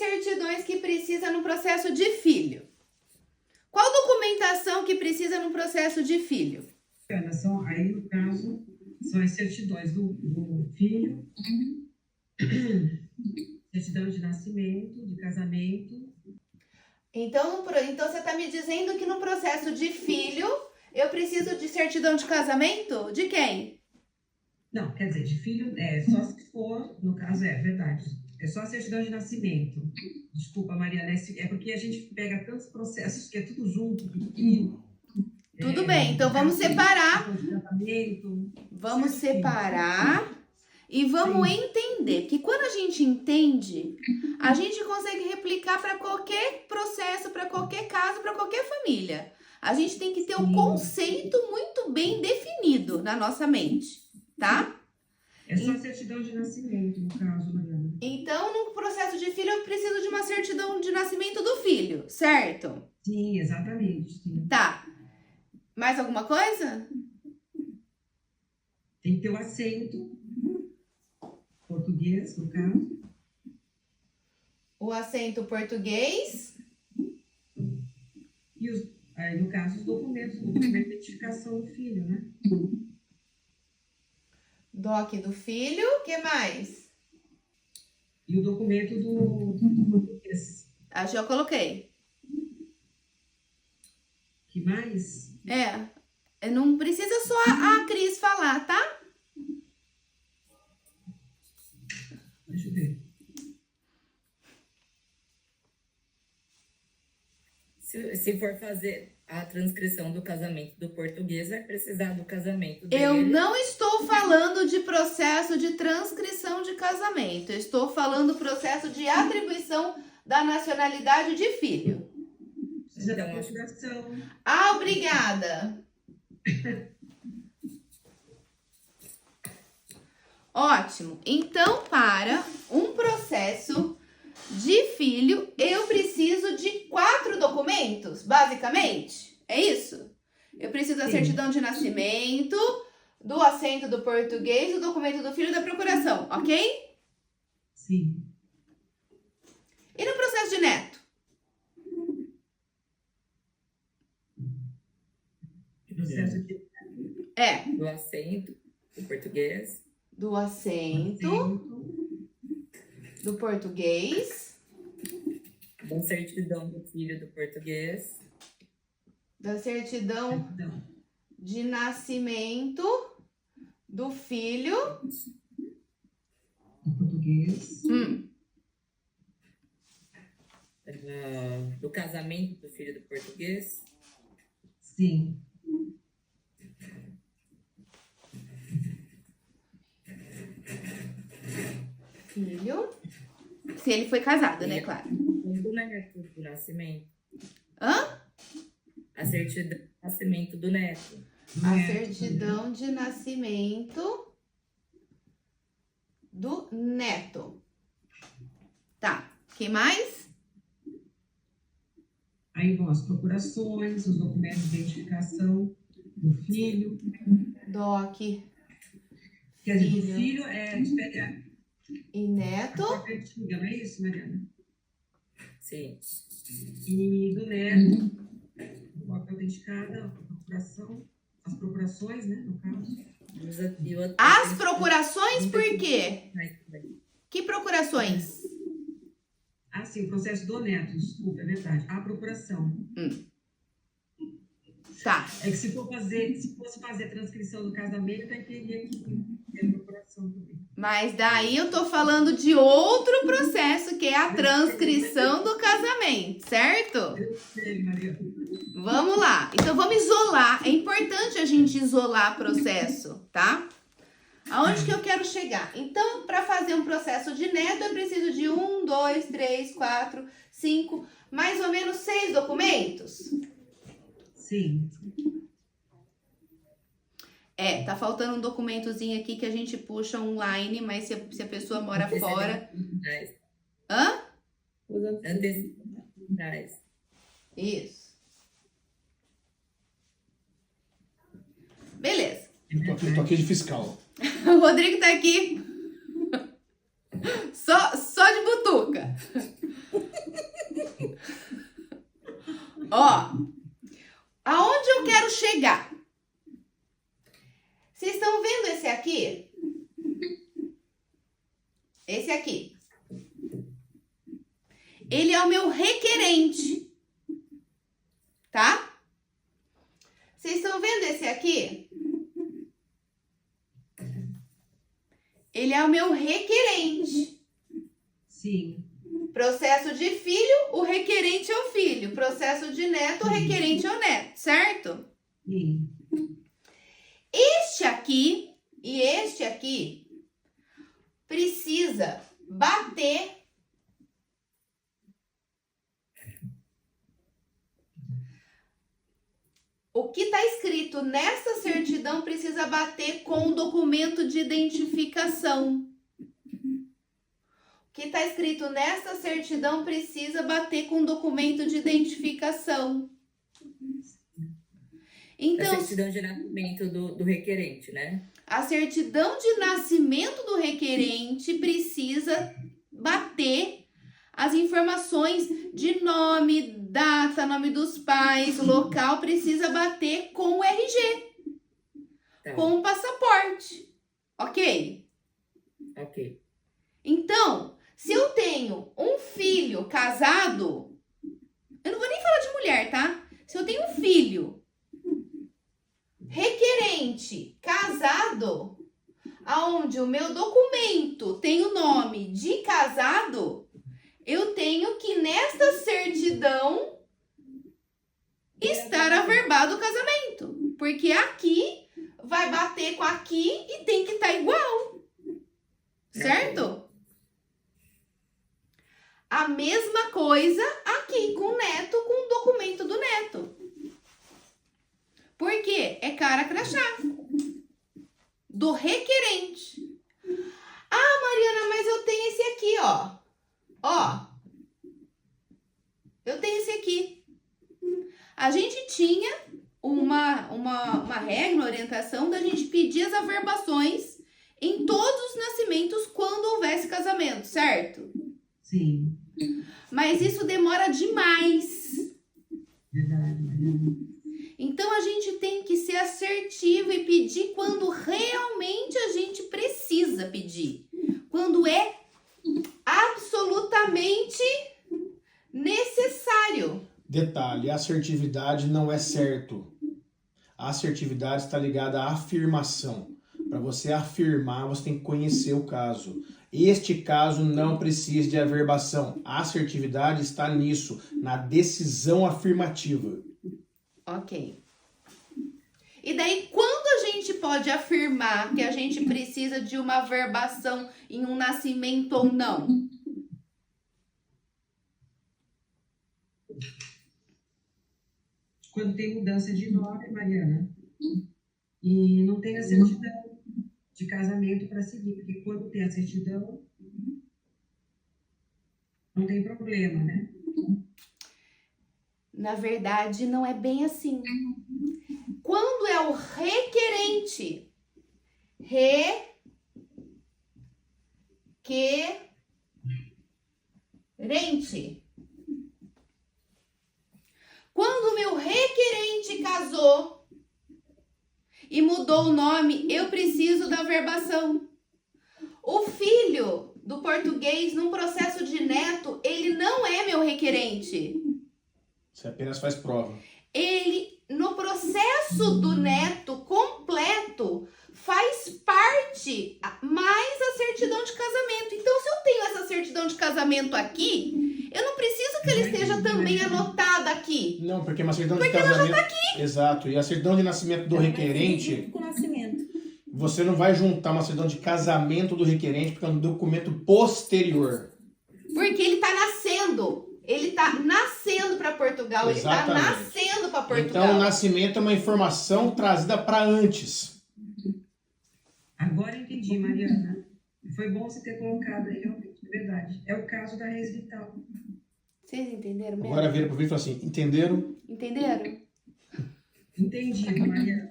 certidões que precisa no processo de filho? Qual documentação que precisa no processo de filho? Aí, no caso, são as certidões do filho, certidão de nascimento, de casamento. Então você está me dizendo que no processo de filho eu preciso de certidão de casamento? De quem? Não, quer dizer, de filho só se for, no caso é verdade, é só a certidão de nascimento. Desculpa, Mariana, é porque a gente pega tantos processos que é tudo junto, pequeno. Tudo bem, então vamos separar. Vamos separar e vamos entender. Porque quando a gente entende, a gente consegue replicar para qualquer processo, para qualquer caso, para qualquer família. A gente tem que ter o conceito muito bem definido na nossa mente, tá? É só certidão de nascimento, no caso, Mariana. Então, no processo de filho, eu preciso de uma certidão de nascimento do filho, certo? Sim, exatamente. Sim. Tá. Mais alguma coisa? Tem que ter o acento português, no caso. O acento português. E no caso, os documentos, o documento de identificação do filho, né? DOC do filho, o que mais? E o documento do português. Acho que eu coloquei. Que mais? Não precisa só a Cris falar, tá? Deixa eu ver. Se for fazer a transcrição do casamento do português, vai precisar do casamento dele. Eu não estou falando de processo de transcrição de casamento. Eu estou falando processo de atribuição da nacionalidade de filho. Precisa da procuração. Ah, obrigada. Ótimo. Então, para um processo de filho, eu preciso de 4 documentos, basicamente. É isso? Eu preciso da certidão de nascimento, do acento do português, do documento do filho e da procuração, ok? Sim. E no processo de neto? Processo de... Do acento do português. Do acento do português. Da certidão do filho do português. Da certidão de nascimento do filho do português. Do casamento do filho do português. Sim. Filho. Se ele foi casado, né? Claro. Do neto do nascimento. Hã? A certidão de nascimento do neto. A certidão de nascimento do neto. Tá. Que mais? Aí vão as procurações, os documentos de identificação do filho. DOC. Quer dizer, do filho e neto. Antiga, não é isso, Mariana? Sim. E do neto, o papel identificado, a procuração, as procurações, né, no caso. As procurações por quê? Que procurações? Ah, sim, o processo do neto, desculpa, é verdade. A procuração. Tá. É que se fosse fazer a transcrição do casamento, aí teria que ter a procuração também. Mas daí eu tô falando de outro processo, que é a transcrição do casamento, certo? Eu sei, Maria. Vamos lá. Então vamos isolar. É importante a gente isolar processo, tá? Aonde que eu quero chegar? Então, para fazer um processo de neto, eu preciso de 1, 2, 3, 4, 5, mais ou menos 6 documentos? Sim. Tá faltando um documentozinho aqui que a gente puxa online, mas se a pessoa mora fora... Hã? Os antecedentes. Isso. Beleza. Eu tô aqui de fiscal. O Rodrigo tá aqui só de butuca. Ó, aonde eu quero chegar? Vocês estão vendo esse aqui? Esse aqui. Ele é o meu requerente, tá? Vocês estão vendo esse aqui? Ele é o meu requerente. Sim. Processo de filho, o requerente é o filho. Processo de neto, o requerente é o neto, certo? Sim. Este aqui e este aqui precisa bater o que está escrito nessa certidão precisa bater com o documento de identificação. O que está escrito nessa certidão precisa bater com o documento de identificação. Então, A certidão de nascimento do requerente, né? a certidão de nascimento do requerente precisa bater as informações de nome, data, nome dos pais, local, precisa bater com o RG, Tá. com o passaporte, ok? Ok. Então, se eu tenho um filho casado, eu não vou nem falar de mulher, tá? Se eu tenho um filho requerente casado, aonde o meu documento tem o nome de casado, eu tenho que nesta certidão estar averbado o casamento, porque aqui vai bater com aqui e tem que estar igual, certo? A mesma coisa aqui com o neto, com o documento do neto. Por quê? É cara crachá do requerente. Ah, Mariana, mas eu tenho esse aqui, ó. Ó. Eu tenho esse aqui. A gente tinha uma regra, uma orientação da gente pedir as averbações em todos os nascimentos quando houvesse casamento, certo? Sim. Mas isso demora demais. Verdade, Mariana. Então a gente tem que ser assertivo e pedir quando realmente a gente precisa pedir. Quando é absolutamente necessário. Detalhe, a assertividade não é certo. A assertividade está ligada à afirmação. Para você afirmar, você tem que conhecer o caso. Este caso não precisa de averbação. A assertividade está nisso, na decisão afirmativa. Ok. E daí, quando a gente pode afirmar que a gente precisa de uma averbação em um nascimento ou não? Quando tem mudança de nome, Mariana, e não tem a certidão de casamento para seguir, porque quando tem a certidão, não tem problema, né? Na verdade, não é bem assim. Quando é o requerente, requerente. Quando o meu requerente casou e mudou o nome, eu preciso da averbação. O filho do português, num processo de neto, ele não é meu requerente. Você apenas faz prova. Ele, no processo do neto completo, faz parte mais a certidão de casamento. Então, se eu tenho essa certidão de casamento aqui, eu não preciso que ele esteja também anotado aqui. Não, porque uma certidão de casamento... Ela já tá aqui. Exato. E a certidão de nascimento do requerente... Com o nascimento. Você não vai juntar uma certidão de casamento do requerente, porque é um documento posterior. Porque ele tá nascendo. Ele tá nascendo para Portugal. Exatamente. Ele tá nascendo para Portugal. Então, o nascimento é uma informação trazida para antes. Agora eu entendi, Mariana. Foi bom você ter colocado aí, realmente, é verdade. É o caso da Reis Vital. Vocês entenderam mesmo? Agora vira pro vídeo e fala assim, entenderam? Entenderam? Entendi, Mariana.